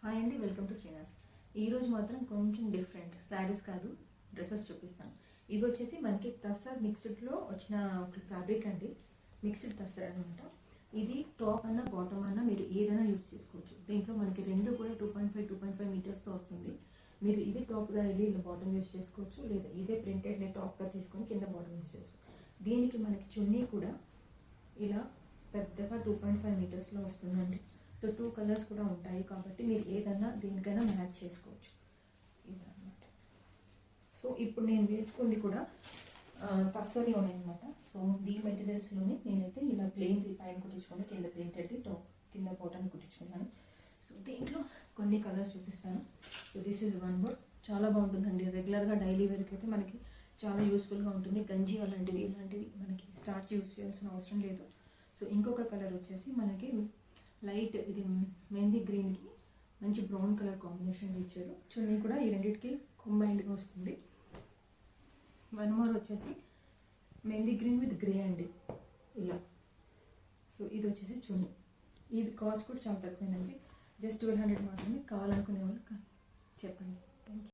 Hi అండి, welcome to Srinivas. ఈరోజు మాత్రం కొంచెం డిఫరెంట్ శారీస్ కాదు, డ్రెస్సెస్ చూపిస్తాను. ఇవి వచ్చేసి మనకి తస్సర్ మిక్స్డ్లో వచ్చిన ఫ్యాబ్రిక్ అండి. మిక్స్డ్ తస్సర్ అనమాట. ఇది టాప్ అన్న బాటమ్ అన్న మీరు ఏదైనా యూస్ చేసుకోవచ్చు. దీంట్లో మనకి రెండు కూడా 2.5 మీటర్స్తో వస్తుంది. మీరు ఇదే టాప్గా వెళ్ళి ఇలా బాటమ్ యూస్ చేసుకోవచ్చు, లేదా ఇదే ప్రింటెడ్ని టాప్గా తీసుకొని కింద బాటమ్ యూస్ చేసుకోవచ్చు. దీనికి మనకి చున్నీ కూడా ఇలా పెద్దగా 2.5 మీటర్స్లో వస్తుందండి. సో 2 కలర్స్ కూడా ఉంటాయి కాబట్టి మీరు ఏదైనా దేనికైనా మ్యాచ్ చేసుకోవచ్చు. ఇదన్నమాట. సో ఇప్పుడు నేను వేసుకుంది కూడా తస్సర్లోనే అనమాట. సో దీ మెటీరియల్స్లోనే నేనైతే ఇలా ప్లెయిన్ పైన కుట్టించుకొని కింద ప్రింటెడ్ది టాప్ కింద బాటమ్ కుట్టించుకున్నాను. సో దీంట్లో కొన్ని కలర్స్ చూపిస్తాను. So this is one more. చాలా బాగుంటుందండి. రెగ్యులర్గా డైలీ వేర్కి అయితే మనకి చాలా యూస్ఫుల్గా ఉంటుంది. గంజి అలాంటివి ఇలాంటివి మనకి స్టార్చ్ యూస్ చేయాల్సిన అవసరం లేదు. సో ఇంకొక కలర్ వచ్చేసి మనకి లైట్ ఇది మెహందీ గ్రీన్కి మంచి బ్రౌన్ కలర్ కాంబినేషన్ ఇచ్చారు. చున్నీ కూడా ఈ రెండింటికి కంబైన్డ్గా వస్తుంది. వన్ మోర్ వచ్చేసి మెహందీ గ్రీన్ విత్ గ్రే అండి ఇలా. సో ఇది వచ్చేసి చున్నీ. ఇది కాస్ట్ కూడా చాలా తక్కువేనండి. జస్ట్ 1200 మాత్రమే. కావాలనుకునే వాళ్ళు చెప్పండి. Thank you.